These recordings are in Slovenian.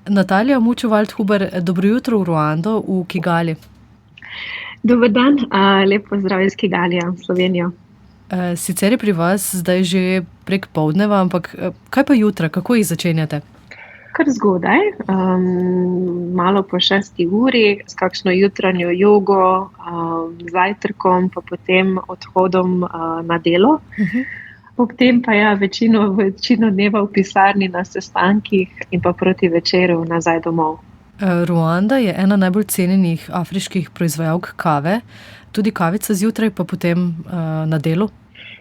Natalija Mučo-Waldhuber, dobro jutro v Ruando, v Kigali. Dober dan, lep pozdrav iz Kigalija, Slovenijo. Sicer je pri vas zdaj že prek poldneva, ampak kaj pa jutra, kako jih začenjate? Kar zgodaj, malo po 6 uri, s kakšno jutranjo jogo, zajtrkom, pa potem odhodom na delo. Ob tem pa večino dneva v pisarni na sestankih in pa proti večeru nazaj domov. Ruanda je ena najbolj cenjenih afriških proizvajalk kave, tudi kavica zjutraj, pa potem na delu?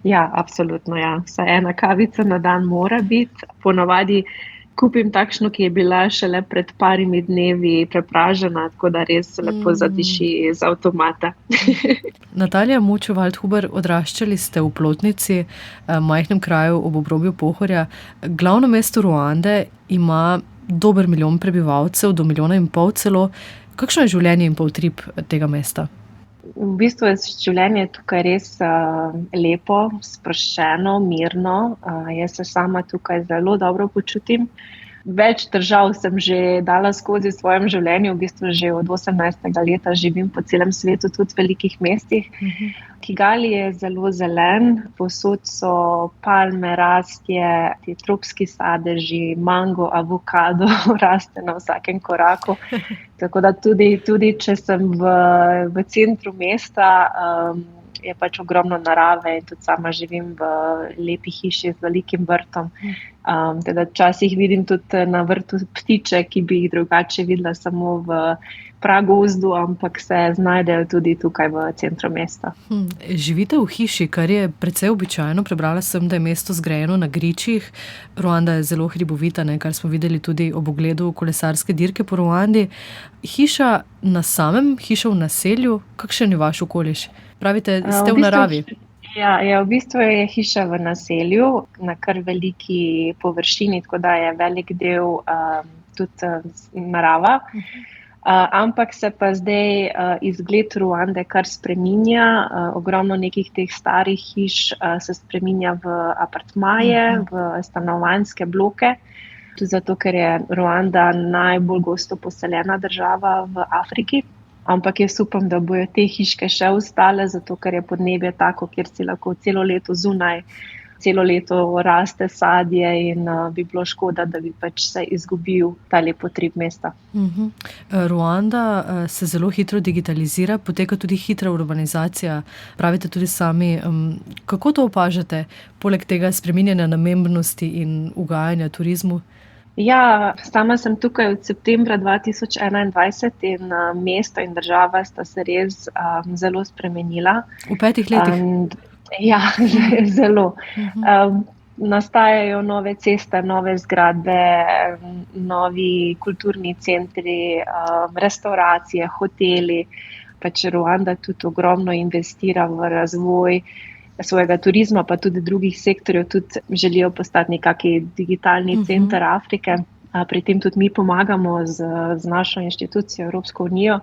Ja, absolutno, ja. Vsaj ena kavica na dan mora biti. Ponavadi kupim takšno, ki je bila šele pred parimi dnevi prepražena, tako da res lepo zadiši iz avtomata. Natalija Mučo-Waldhuber, odraščali ste v Plotnici, majhnem kraju ob obrobju Pohorja. Glavno mesto Ruande ima dober 1 milijon prebivalcev, do 1,5 milijona celo. Kakšno je življenje in pa utrip tega mesta? V bistvu je življenje tukaj res lepo, sproščeno, mirno. Jaz se sama tukaj zelo dobro počutim. Več držav sem že dala skozi v svojem življenju, v bistvu že od 18. leta živim po celem svetu, tudi v velikih mestih. Kigali je zelo zelen, povsod so palme, rastje, ti tropski sadeži, mango, avokado raste na vsakem koraku. Tako da tudi če sem v centru mesta, je pač ogromno narave in tudi sama živim v lepi hiši z velikim vrtom. Teda včasih vidim tudi na vrtu ptiče, ki bi jih drugače videla samo v pragozdu, ampak se znajdejo tudi tukaj v centru mesta. Živite v hiši, kar je precej običajno. Prebrala sem, da je mesto zgrajeno na gričih. Ruanda je zelo hribovita, kar smo videli tudi ob ogledu kolesarske dirke po Ruandi. Hiša na samem, hiša v naselju, kakšen je vaš okoliš? Pravite, ste v naravi. Ja, v bistvu je hiša v naselju na kar veliki površini, tako da je velik del tudi narava. Ampak se pa zdaj izgled Ruande kar spreminja. Ogromno nekih teh starih hiš se spreminja v apartmaje, v stanovanjske bloke. Tudi zato, ker je Ruanda najbolj gosto poseljena država v Afriki. Ampak jaz upam, da bojo te hiške še ostale, zato ker je podnebje tako, kjer si lahko celo leto zunaj, celo leto raste sadje in bi bilo škoda, da bi pač se izgubil ta lep utrip mesta. Ruanda se zelo hitro digitalizira, poteka tudi hitra urbanizacija. Pravite tudi sami, kako to opažate, poleg tega spreminjanja namembnosti in ugajanja turizmu? Ja, sama sem tukaj od septembra 2021 in mesto in država sta se res zelo spremenila. V 5 letih? Ja, zelo. Nastajajo nove ceste, nove zgradbe, novi kulturni centri, restauracije, hoteli. Pač Ruanda tudi ogromno investira v razvoj svojega turizma, pa tudi drugih sektorjev, tudi želijo postati nekakšni digitalni center Afrike. Pri tem tudi mi pomagamo z našo inštitucijo, Evropsko unijo.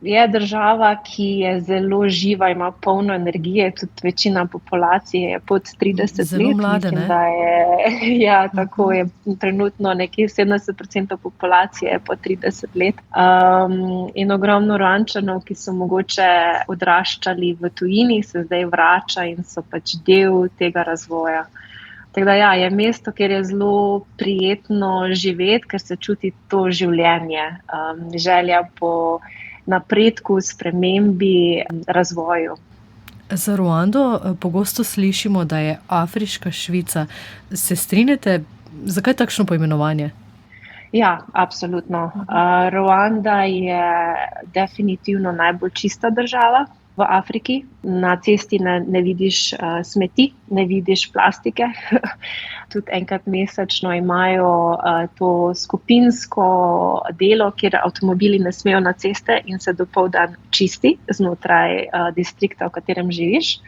Je država, ki je zelo živa, ima polno energije, tudi večina populacije je pod 30 let. Zelo mlade, ne? Mislim, da je, tako je trenutno nekje 70% populacije je pod 30 let. In ogromno Ruančanov, ki so mogoče odraščali v tujini, se zdaj vrača in so pač del tega razvoja. Tako da ja, je mesto, kjer je zelo prijetno živeti, ker se čuti to življenje, želja po napredku, spremembi, razvoju. Za Ruando pogosto slišimo, da je afriška Švica. Se strinjate, zakaj takšno poimenovanje? Ja, absolutno. Ruanda je definitivno najbolj čista država v Afriki. Na cesti ne vidiš smeti, ne vidiš plastike. Tudi enkrat mesečno imajo to skupinsko delo, kjer avtomobili ne smejo na ceste in se dopoldan čisti znotraj distrikta, v katerem živiš.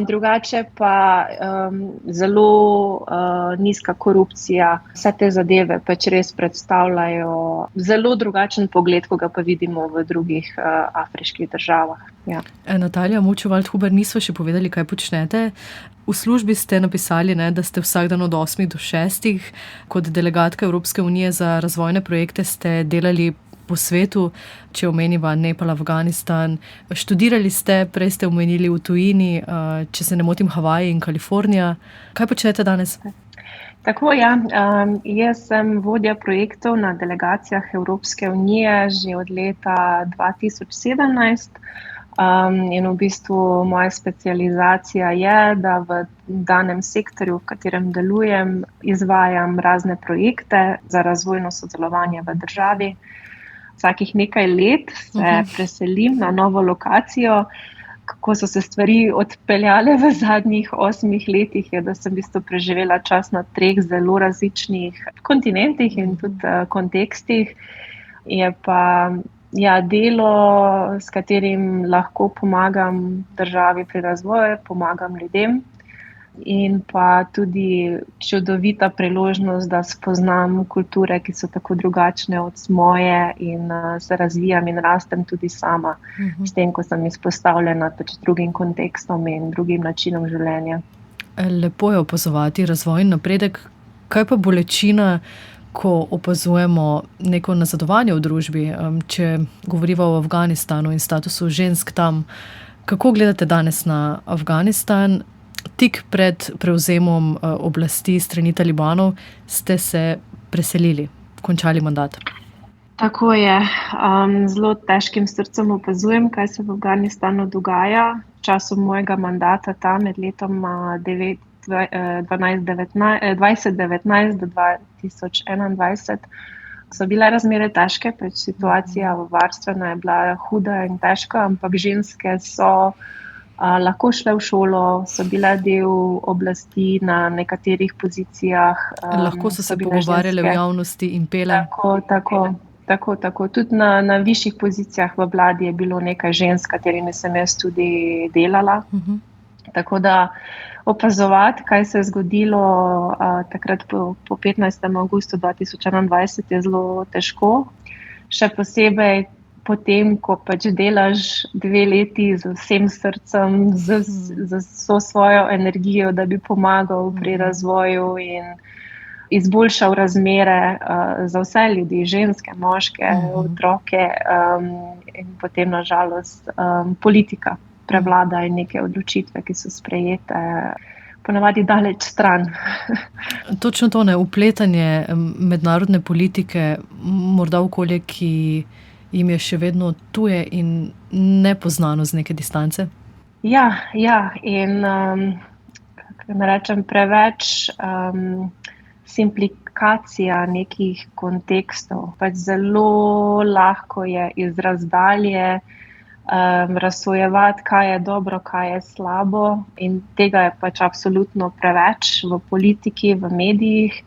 Drugače pa zelo nizka korupcija, vse te zadeve pač res predstavljajo zelo drugačen pogled, ko ga pa vidimo v drugih afriških državah. Ja. Natalija Mučo-Waldhuber, nisva še povedali, kaj počnete. V službi ste napisali, ne, da ste vsak dan od 8 do 6. Kot delegatka Evropske unije za razvojne projekte ste delali po svetu, če omeniva Nepal, Afganistan. Študirali ste, prej ste omenili v tujini, če se ne motim, Havaji in Kalifornija. Kaj počnete danes? Tako, ja. Jaz sem vodja projektov na delegacijah Evropske unije že od leta 2017. In v bistvu moja specializacija je, da v danem sektorju, v katerem delujem, izvajam razne projekte za razvojno sodelovanje v državi. Vsakih nekaj let se preselim na novo lokacijo. Kako so se stvari odpeljale v zadnjih 8 letih, je, da sem v bistvu preživela čas na 3 zelo različnih kontinentih in tudi kontekstih. Je pa delo, s katerim lahko pomagam državi pri razvoju, pomagam ljudem. In pa tudi čudovita priložnost, da spoznam kulture, ki so tako drugačne od moje in se razvijam in rastem tudi sama. S tem, ko sem izpostavljena drugim kontekstom in drugim načinom življenja. Lepo je opazovati razvoj in napredek. Kaj pa bolečina, ko opazujemo neko nazadovanje v družbi? Če govoriva o Afganistanu in statusu žensk tam, kako gledate danes na Afganistan? Tik pred prevzemom oblasti strani talibanov ste se preselili, končali mandat. Tako je. Zelo težkim srcem opazujem, kaj se v Afganistanu dogaja. V času mojega mandata tam med letoma 2019 do 2021 so bile razmere težke, situacija varstvena je bila huda in težka, ampak ženske so lahko šle v šolo, so bile del oblasti na nekaterih pozicijah. Lahko so se pogovarjale v javnosti in pele. Tako. Tudi na višjih pozicijah v vladi je bilo nekaj žensk, s katerimi sem jaz tudi delala. Tako da opazovati, kaj se je zgodilo takrat po 15. avgustu 2021 je zelo težko. Še posebej potem, ko delaš 2 leti z vsem srcem, z vso svojo energijo, da bi pomagal pri razvoju in izboljšal razmere za vse ljudi, ženske, moške, otroke, in potem nažalost politika prevlada in neke odločitve, ki so sprejete, ponavadi daleč stran. Točno to, vpletanje mednarodne politike, morda okolje, ki jim je še vedno tuje in nepoznano z neke distance? Ja, in rečem, preveč simplifikacija nekih kontekstov. Zelo lahko je iz razdalje razsojevati, kaj je dobro, kaj je slabo, in tega je absolutno preveč v politiki, v medijih.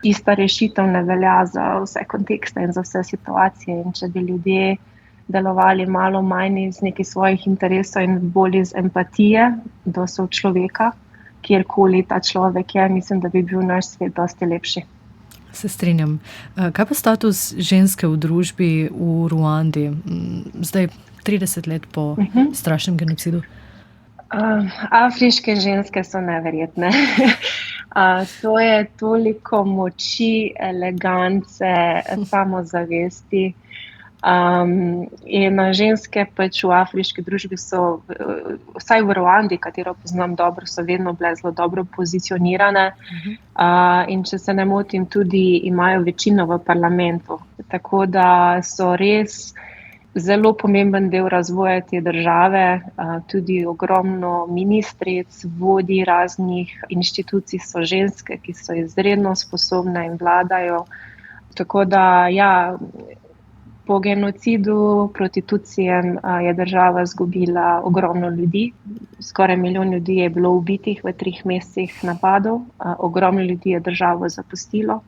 Ista rešitev ne velja za vse kontekste in za vse situacije. In če bi ljudje delovali malo manj iz nekih svojih interesov in bolj iz empatije do sočloveka, kjerkoli ta človek je, mislim, da bi bil naš svet dosti lepši. Se strinjam. Kaj pa status ženske v družbi v Ruandi? Zdaj 30 let po strašnem genocidu. Afriške ženske so neverjetne. To je toliko moči, elegance, samozavesti. In ženske v afriški družbi so, vsaj v Ruandi, katero poznam dobro, so vedno bile zelo dobro pozicionirane. In če se ne motim, tudi imajo večino v parlamentu. Tako da so res zelo pomemben del razvoja te države, tudi ogromno ministric, vodij raznih inštitucij so ženske, ki so izredno sposobne in vladajo. Tako da, po genocidu proti Tutsijem je država izgubila ogromno ljudi. Skoraj 1 milijon ljudi je bilo ubitih v 3 mesecih napadov. Ogromno ljudi je državo zapustilo.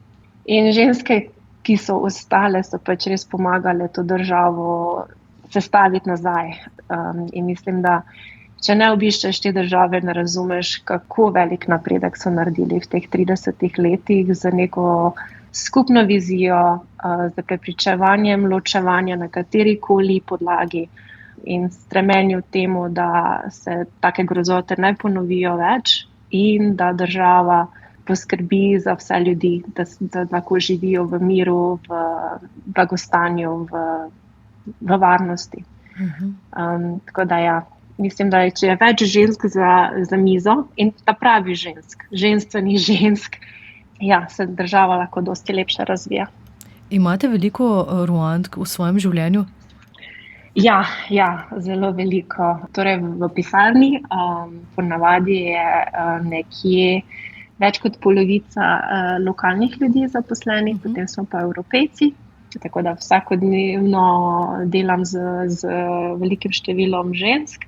In ženske, ki so ostale, so res pomagale to državo sestaviti nazaj. In mislim, da če ne obiščeš te države, ne razumeš, kako velik napredek so naredili v teh 30 letih z neko skupno vizijo, z prepričevanjem ločevanja na katerikoli podlagi in stremenju temu, da se take grozote ne ponovijo več in da država poskrbi za vse ljudi, da lahko živijo v miru, v blagostanju, v varnosti. Tako da ja, mislim, da če je več žensk za mizo in ta pravi ženstvenih žensk, ja, se država lahko dosti lepše razvija. Imate veliko Ruandk v svojem življenju? Ja, zelo veliko. Torej v pisarni ponavadi je nekje več kot polovica lokalnih ljudi zaposlenih, potem smo pa Evropejci, tako da vsakodnevno delam z velikim številom žensk.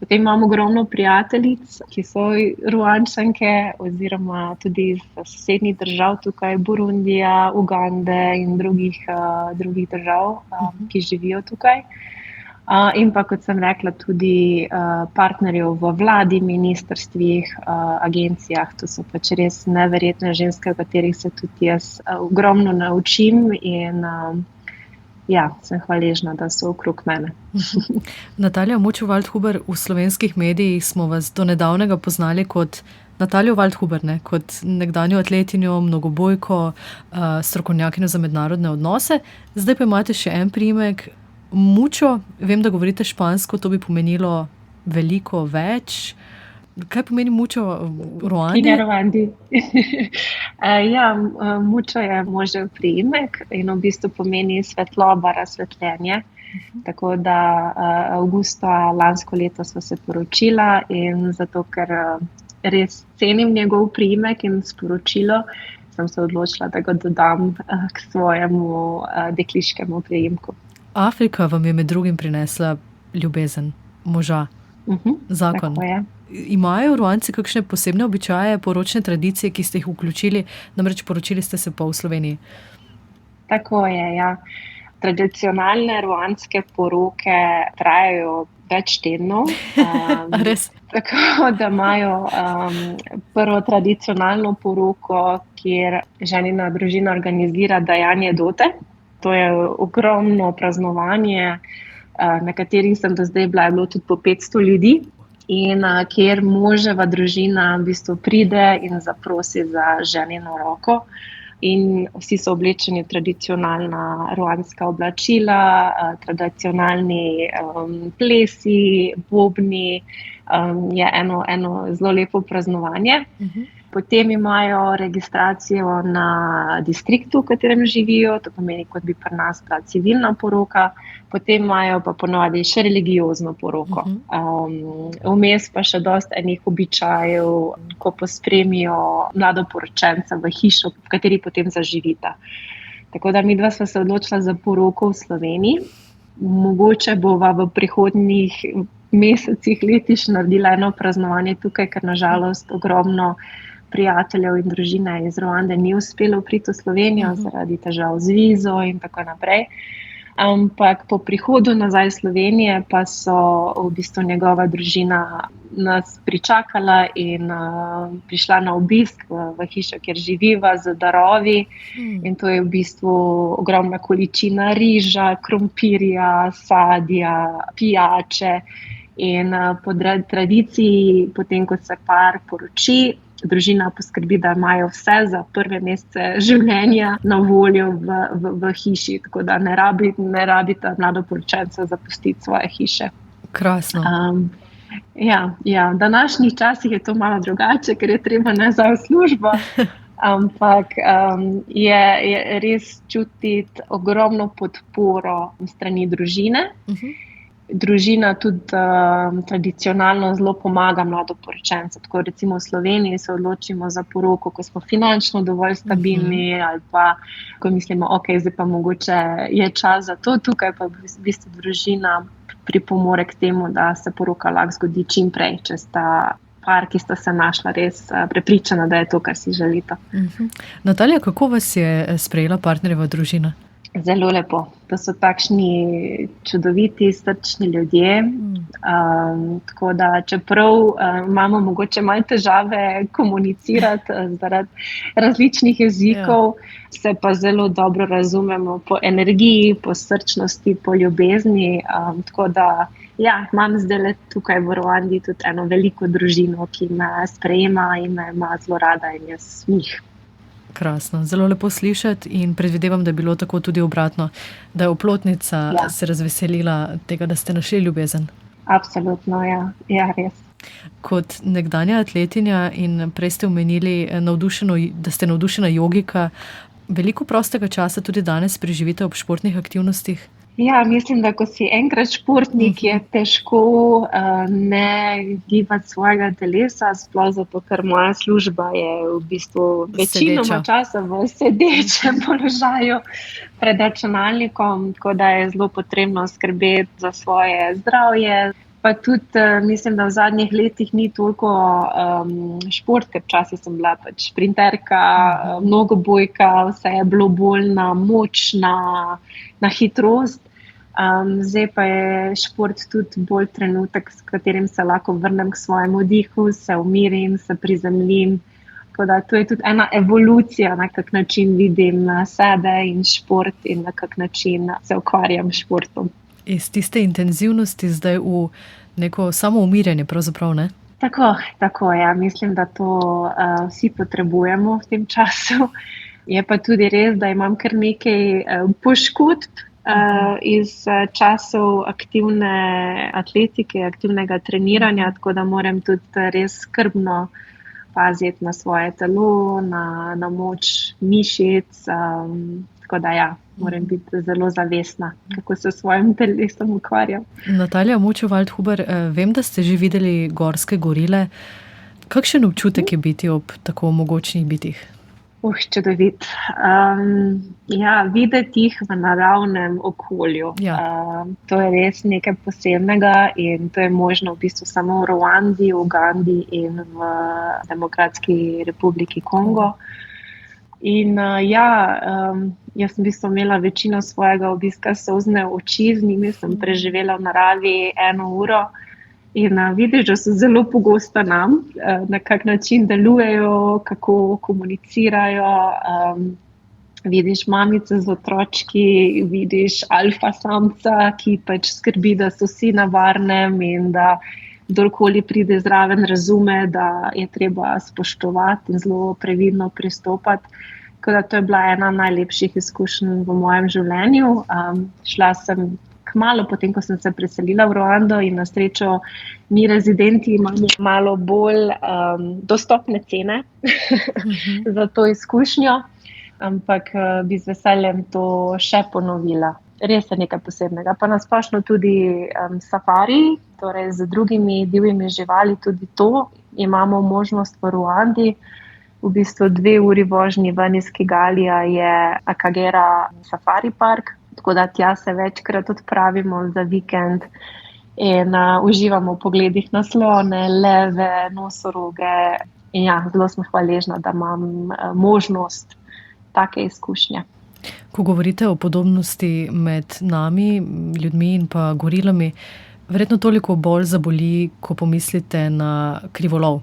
Potem imam ogromno prijateljic, ki so Ruandčanke oziroma tudi iz sosednjih držav, tukaj Burundija, Ugande in drugih držav, ki živijo tukaj. In pa, kot sem rekla, tudi partnerjev v vladi, ministrstvih, agencijah. To so pač res neverjetne ženske, o katerih se tudi jaz ogromno naučim in ja, sem hvaležna, da so okrog mene. Natalija Mučo-Waldhuber, v slovenskih medijih smo vas do nedavnega poznali kot Natalijo Waldhuber, kot nekdanjo atletinjo, mnogobojko, strokovnjakinjo za mednarodne odnose. Zdaj pa imate še en priimek, Mučo. Vem, da govorite špansko, to bi pomenilo veliko več. Kaj pomeni Mučo v Ruandi? In Ruandi. Ja, Mučo je možev priimek in v bistvu pomeni svetloba, razsvetljenje. Tako da avgusta lansko leto sva se poročila in zato, ker res cenim njegov priimek in sporočilo, sem se odločila, da ga dodam k svojemu dekliškemu priimku. Afrika vam je med drugim prinesla ljubezen, moža, zakon. Tako je. Imajo Ruandci kakšne posebne običaje, poročne tradicije, ki ste jih vključili, namreč poročili ste se pa v Sloveniji? Tako je, ja. Tradicionalne ruandske poroke trajajo več tednov. Res? Tako da imajo prvo tradicionalno poroko, kjer ženina družina organizira dajanje dote. To je ogromno praznovanje, na katerih sem do zdaj bila, je bilo tudi po 500 ljudi. In kjer moževa družina v bistvu pride in zaprosi za ženino roko. In vsi so oblečeni v tradicionalna ruandska oblačila, tradicionalni plesi, bobni, je eno zelo lepo praznovanje. Potem imajo registracijo na distriktu, v katerem živijo, to pomeni, kot bi pri nas bila civilna poroka. Potem imajo pa ponovadi še religiozno poroko. Vmes pa še dosti enih običajev, ko pospremijo mladoporočenca v hišo, v kateri potem zaživita. Tako da midva sva se odločila za poroko v Sloveniji. Mogoče bova v prihodnjih mesecih, letiš naredila eno praznovanje tukaj, ker nažalost ogromno prijateljev in družine iz Ruande ni uspelo priti v Slovenijo zaradi težav z vizo in tako naprej. Ampak po prihodu nazaj iz Slovenije pa so v bistvu njegova družina nas pričakala in prišla na obisk v hišo, kjer živiva z darovi. In to je v bistvu ogromna količina riža, krompirja, sadja, pijače. In po tradiciji, potem ko se par poroči, družina poskrbi, da imajo vse za prve mesece življenja na voljo v hiši, tako da ne rabita mladoporočenca zapustiti svoje hiše. Krasno. Ja, v današnjih časih je to malo drugače, ker je treba nazaj v službo, ampak je res čutiti ogromno podporo strani družine. Družina tudi tradicionalno zelo pomaga mladoporočencem. Tako recimo v Sloveniji se odločimo za poroko, ko smo finančno dovolj stabilni ali pa ko mislimo, ok, zdaj pa mogoče je čas za to. Tukaj pa v bistvu družina pripomore k temu, da se poroka lahko zgodi čim prej, če sta par, ki sta se našla, res prepričana, da je to, kar si želita. Natalija, kako vas je sprejela partnerjeva družina? Zelo lepo. To so takšni čudoviti, srčni ljudje. Tako da, čeprav imamo mogoče malo težave komunicirati zaradi različnih jezikov, se pa zelo dobro razumemo po energiji, po srčnosti, po ljubezni. Tako da, ja, imam zdaj tukaj v Ruandi tudi eno veliko družino, ki me sprejema in me ima zelo rada in jaz njih. Krasno, zelo lepo slišati in predvidevam, da je bilo tako tudi obratno, da je oplotnica se razveselila tega, da ste našli ljubezen. Absolutno, ja, res. Kot nekdanja atletinja in prej ste omenili, da ste navdušena jogika, veliko prostega časa tudi danes preživite ob športnih aktivnostih? Ja, mislim, da ko si enkrat športnik, je težko ne gibati svojega telesa, sploh zato, ker moja služba je v bistvu večinoma časa v sedečem položaju pred računalnikom, tako da je zelo potrebno skrbeti za svoje zdravje. Pa tudi mislim, da v zadnjih letih ni toliko šport, ker včasih sem bila pač sprinterka, mnogobojka, vse je bilo bolj na moč, na hitrost. Zdaj pa je šport tudi bolj trenutek, s katerim se lahko vrnem k svojemu dihu, se umirim, se prizemljim. Tako da to je tudi ena evolucija, na kak način vidim sebe in šport in na kak način se ukvarjam s športom. Iz tiste intenzivnosti zdaj v neko samoumirjanje pravzaprav, ne? Tako, ja. Mislim, da to vsi potrebujemo v tem času. Je pa tudi res, da imam kar nekaj poškodb iz časov aktivne atletike, aktivnega treniranja, tako da moram tudi res skrbno paziti na svoje telo, na moč mišic, tako da ja, moram biti zelo zavestna, kako se s svojim telesom ukvarjam. Natalija Mučevaldt-Huber, vem, da ste že videli gorske gorile. Kakšen občutek je biti ob tako mogočnih bitih? Čudovit. Ja, videti jih v naravnem okolju. To je res nekaj posebnega in to je možno v bistvu samo v Ruandi, v Ugandi in v Demokratski republiki Kongo. In jaz sem v bistvu imela večino svojega obiska solzne oči, z njimi sem preživela v naravi 1 uro. In vidiš, da so zelo pogosto nam, na kak način delujejo, kako komunicirajo. Vidiš mamice z otročki, vidiš alfa samca, ki pač skrbi, da so vsi na varnem in da kdorkoli pride zraven razume, da je treba spoštovati in zelo previdno pristopati. Tako da to je bila ena najlepših izkušenj v mojem življenju. Šla sem kmalu potem, ko sem se preselila v Ruando in na srečo mi rezidenti imamo malo bolj dostopne cene za to izkušnjo, ampak bi z veseljem to še ponovila. Res je nekaj posebnega. Pa nasplošno tudi safari, torej z drugimi divjimi živali, tudi to imamo možnost v Ruandi. V bistvu 2 uri vožnji ven iz Kigalija je Akagera safari park, tako da tja se večkrat odpravimo za vikend in uživamo v pogledih na slone, leve, nosoroge. In ja, zelo sem hvaležna, da imam možnost take izkušnje. Ko govorite o podobnosti med nami, ljudmi in pa gorilami, verjetno toliko bolj zaboli, ko pomislite na krivolov.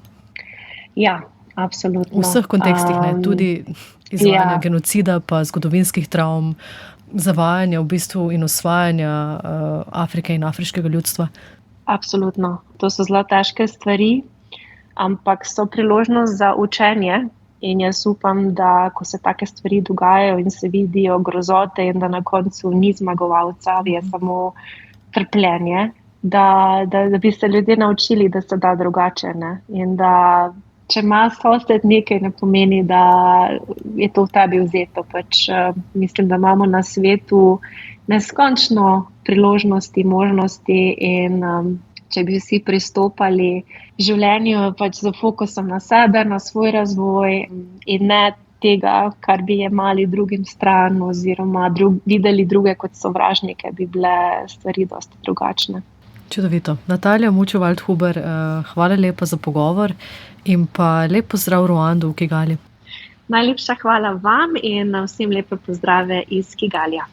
Ja, absolutno. V vseh kontekstih, ne? Tudi izvajanja genocida, pa zgodovinskih travm, zavajanja v bistvu in osvajanja Afrike in afriškega ljudstva. Absolutno. To so zelo težke stvari, ampak so priložnost za učenje. In jaz upam, da ko se take stvari dogajajo in se vidijo grozote in da na koncu ni zmagovalca, je samo trpljenje, da bi se ljudje naučili, da se da drugače. Ne? In da če ima sosed nekaj, ne pomeni, da je to v tebi vzeto. Pač, mislim, da imamo na svetu neskončno priložnosti, možnosti in če bi vsi pristopali življenju pač z fokusom na sebe, na svoj razvoj in ne tega, kar bi jemali drugim stran oziroma videli druge kot sovražnike, bi bile stvari dosti drugačne. Čudovito. Natalija Mučevaldt-Huber, hvala lepa za pogovor in pa lep pozdrav v Ruandu, v Kigali. Najlepša hvala vam in vsem lepe pozdrave iz Kigalija.